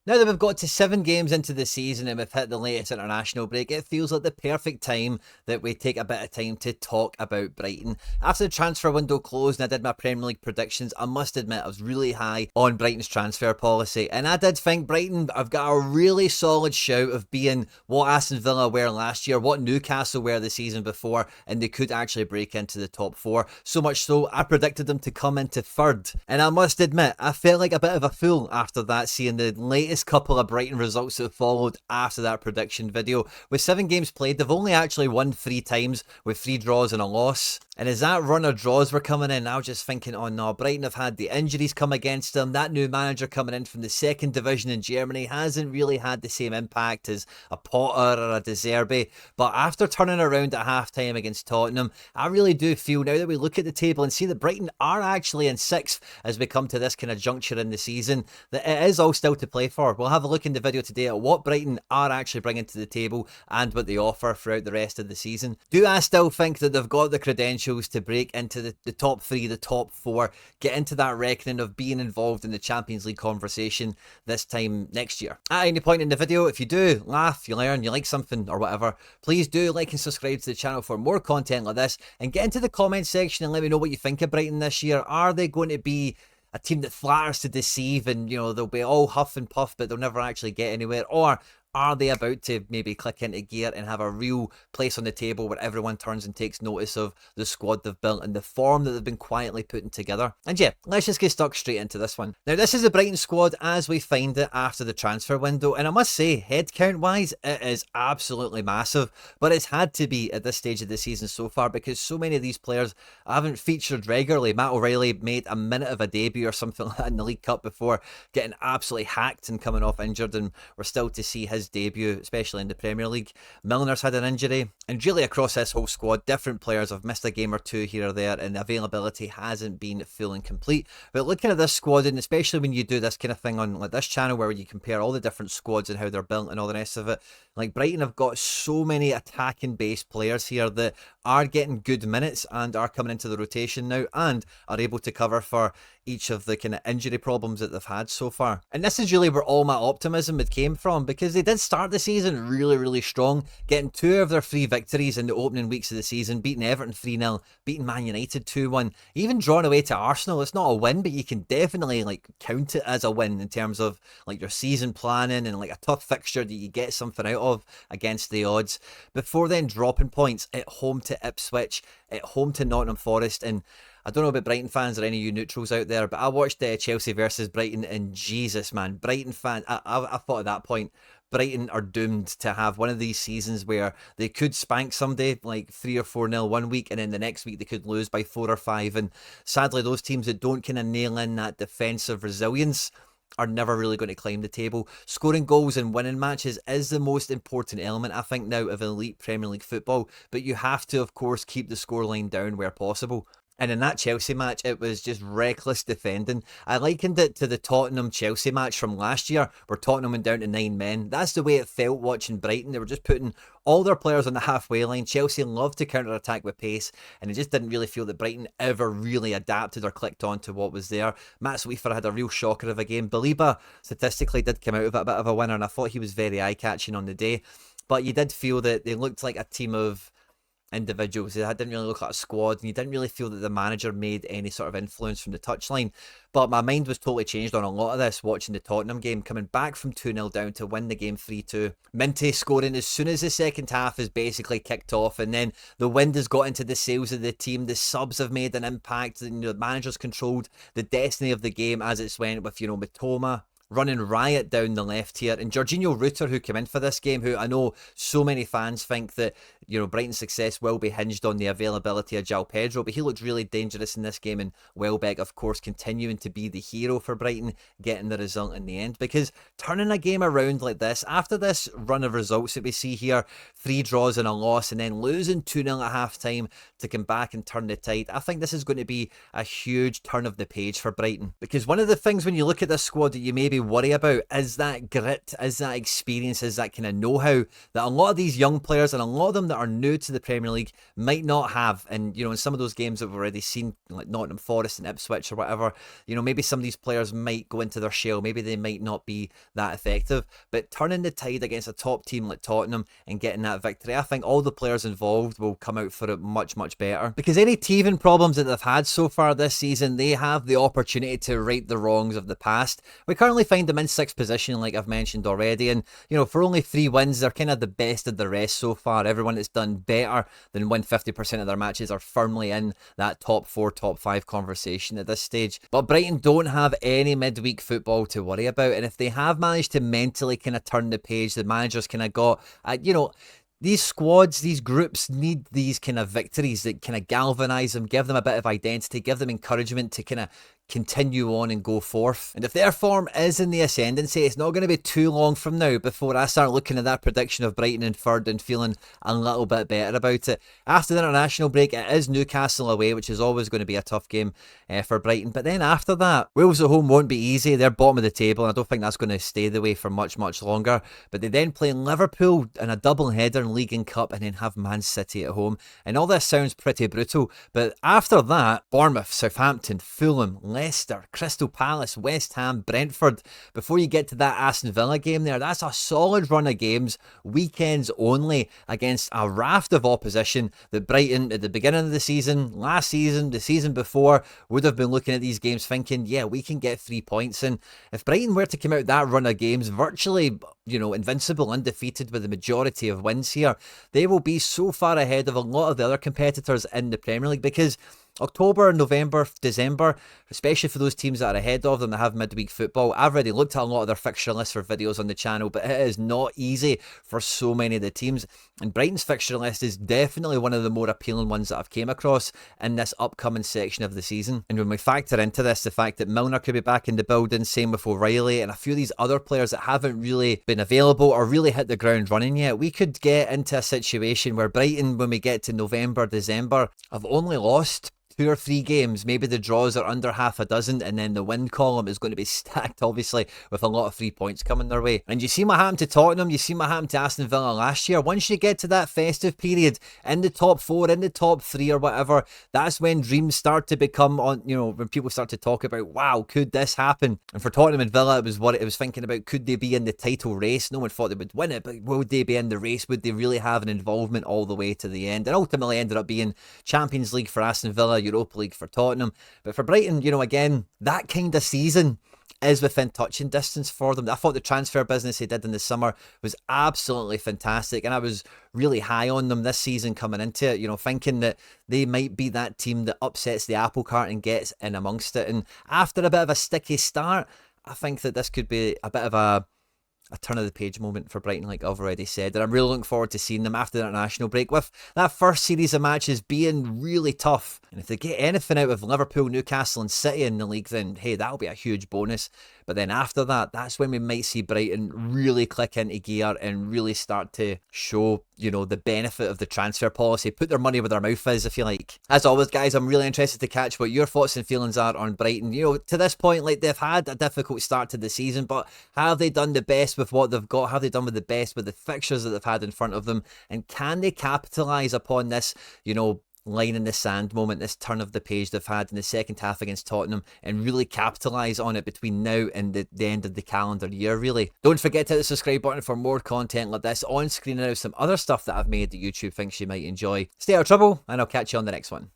Now that we've got to 7 games into the season and we've hit the latest international break, it feels like the perfect time that we take a bit of time to talk about Brighton. After the transfer window closed and I did my Premier League predictions, I must admit I was really high on Brighton's transfer policy. And I did think Brighton have got a really solid shout of being what Aston Villa were last year, what Newcastle were the season before, and they could actually break into the top 4. So much so, I predicted them to come into 3rd. And I must admit, I felt like a bit of a fool after that, seeing the latest couple of Brighton results that followed after that prediction video. With 7 games played, they've only actually won 3 times with 3 draws and a loss. And as that run of draws were coming in, I was just thinking, oh no, Brighton have had the injuries come against them. That new manager coming in from the 2nd division in Germany hasn't really had the same impact as a Potter or a De Zerbi. But after turning around at half-time against Tottenham, I really do feel now that we look at the table and see that Brighton are actually in 6th as we come to this kind of juncture in the season, that it is all still to play for. We'll have a look in the video today at what Brighton are actually bringing to the table and what they offer throughout the rest of the season. Do I still think that they've got the credentials to break into the top 3, the top 4, get into that reckoning of being involved in the Champions League conversation this time next year? At any point in the video, if you do laugh, you learn, you like something or whatever, please do like and subscribe to the channel for more content like this, and get into the comments section and let me know what you think of Brighton this year. Are they going to be a team that flatters to deceive and, you know, they'll be all huff and puff but they'll never actually get anywhere? Or are they about to maybe click into gear and have a real place on the table where everyone turns and takes notice of the squad they've built and the form that they've been quietly putting together? And yeah, let's just get stuck straight into this one. Now, this is the Brighton squad as we find it after the transfer window, and I must say, head count wise, it is absolutely massive, but it's had to be at this stage of the season so far because so many of these players haven't featured regularly. Matt O'Reilly made a minute of a debut or something like that in the League Cup before getting absolutely hacked and coming off injured, and we're still to see his debut, especially in the Premier League. Milner's had an injury, and really across this whole squad, different players have missed a game or 2 here or there, and the availability hasn't been full and complete. But looking at this squad, and especially when you do this kind of thing on like this channel where you compare all the different squads and how they're built and all the rest of it, like Brighton have got so many attacking based players here that are getting good minutes and are coming into the rotation now and are able to cover for each of the kind of injury problems that they've had so far. And this is really where all my optimism came from, because they did start the season really strong, getting 2 of their 3 victories in the opening weeks of the season, beating Everton 3-0, beating Man United 2-1, even drawing away to Arsenal. It's not a win, but you can definitely like count it as a win in terms of like your season planning and like a tough fixture that you get something out of against the odds, before then dropping points at home to Ipswich, at home to Nottingham Forest. And I don't know about Brighton fans or any of you neutrals out there, but I watched Chelsea versus Brighton, and Jesus, man, Brighton fan, I thought at that point, Brighton are doomed to have one of these seasons where they could spank someday, like 3 or 4-0 one week, and then the next week they could lose by 4 or 5. And sadly, those teams that don't kind of nail in that defensive resilience are never really going to climb the table. Scoring goals and winning matches is the most important element, I think, now of elite Premier League football, but you have to, of course, keep the scoreline down where possible. And in that Chelsea match, it was just reckless defending. I likened it to the Tottenham-Chelsea match from last year, where Tottenham went down to 9 men. That's the way it felt watching Brighton. They were just putting all their players on the halfway line. Chelsea loved to counter-attack with pace, and it just didn't really feel that Brighton ever really adapted or clicked on to what was there. Matt Sweefer had a real shocker of a game. Baliba statistically did come out of it a bit of a winner, and I thought he was very eye-catching on the day. But you did feel that they looked like a team of individuals. It didn't really look like a squad, and you didn't really feel that the manager made any sort of influence from the touchline. But my mind was totally changed on a lot of this watching the Tottenham game, coming back from 2-0 down to win the game 3-2. Minty scoring as soon as the second half is basically kicked off, and then the wind has got into the sails of the team. The subs have made an impact, and the manager's controlled the destiny of the game as it's went with, you know, Mitoma running riot down the left here, and Jorginho Rutter, who came in for this game, who I know so many fans think that, you know, Brighton's success will be hinged on the availability of João Pedro, but he looked really dangerous in this game, and Welbeck, of course, continuing to be the hero for Brighton, getting the result in the end. Because turning a game around like this, after this run of results that we see here, 3 draws and a loss, and then losing 2-0 at half-time to come back and turn the tide, I think this is going to be a huge turn of the page for Brighton. Because one of the things when you look at this squad that you maybe me worry about is that grit, is that experience, is that kind of know-how that a lot of these young players and a lot of them that are new to the Premier League might not have. And, you know, in some of those games that we've already seen, like Nottingham Forest and Ipswich or whatever, you know, maybe some of these players might go into their shell, maybe they might not be that effective, but turning the tide against a top team like Tottenham and getting that victory, I think all the players involved will come out for it much, much better. Because any teething problems that they've had so far this season, they have the opportunity to right the wrongs of the past. We currently find them in 6th position, like I've mentioned already, and, you know, for only 3 wins, they're kind of the best of the rest so far. Everyone that's done better than win 50% of their matches are firmly in that top 4, top 5 conversation at this stage. But Brighton don't have any midweek football to worry about, and if they have managed to mentally kind of turn the page, the manager's kind of got, you know, these squads, these groups need these kind of victories that kind of galvanise them, give them a bit of identity, give them encouragement to kind of continue on and go forth. And if their form is in the ascendancy, it's not going to be too long from now before I start looking at that prediction of Brighton in 3rd and feeling a little bit better about it. After the international break, it is Newcastle away, which is always going to be a tough game for Brighton. But then after that, Wolves at home won't be easy. They're bottom of the table, and I don't think that's going to stay the way for much, much longer. But they then play Liverpool in a double header in League and Cup, and then have Man City at home. And all this sounds pretty brutal. But after that, Bournemouth, Southampton, Fulham, Leicester, Crystal Palace, West Ham, Brentford. Before you get to that Aston Villa game there, that's a solid run of games, weekends only, against a raft of opposition that Brighton at the beginning of the season, last season, the season before, would have been looking at these games thinking, yeah, we can get 3 points. And if Brighton were to come out that run of games virtually, you know, invincible, undefeated with the majority of wins here, they will be so far ahead of a lot of the other competitors in the Premier League, because October, November, December, especially for those teams that are ahead of them that have midweek football, I've already looked at a lot of their fixture lists for videos on the channel, but it is not easy for so many of the teams. And Brighton's fixture list is definitely one of the more appealing ones that I've came across in this upcoming section of the season. And when we factor into this the fact that Milner could be back in the building, same with O'Reilly, and a few of these other players that haven't really been available or really hit the ground running yet, we could get into a situation where Brighton, when we get to November, December, have only lost 2 or 3 games. Maybe the draws are under half a dozen, and then the win column is going to be stacked, obviously, with a lot of 3 points coming their way. And you see what happened to Tottenham, you see what happened to Aston Villa last year. Once you get to that festive period in the top 4, in the top 3 or whatever, that's when dreams start to become on, you know, when people start to talk about, wow, could this happen? And for Tottenham and Villa, it was what it was thinking about. Could they be in the title race? No one thought they would win it, but would they be in the race? Would they really have an involvement all the way to the end? And ultimately ended up being Champions League for Aston Villa, Europa League for Tottenham. But for Brighton, you know, again, that kind of season is within touching distance for them. I thought the transfer business they did in the summer was absolutely fantastic, and I was really high on them this season coming into it, you know, thinking that they might be that team that upsets the apple cart and gets in amongst it. And after a bit of a sticky start, I think that this could be a bit of a turn of the page moment for Brighton, like I've already said. And I'm really looking forward to seeing them after the international break, with that first series of matches being really tough. And if they get anything out of Liverpool, Newcastle and City in the league, then hey, that'll be a huge bonus. But then after that, that's when we might see Brighton really click into gear and really start to show, you know, the benefit of the transfer policy, put their money where their mouth is, if you like. As always, guys, I'm really interested to catch what your thoughts and feelings are on Brighton. You know, to this point, like, they've had a difficult start to the season, but have they done the best with what they've got? Have they done with the best with the fixtures that they've had in front of them? And can they capitalise upon this, you know, line in the sand moment, this turn of the page they've had in the second half against Tottenham, and really capitalise on it between now and the end of the calendar year, really? Don't forget to hit the subscribe button for more content like this on screen, and now some other stuff that I've made that YouTube thinks you might enjoy. Stay out of trouble, and I'll catch you on the next one.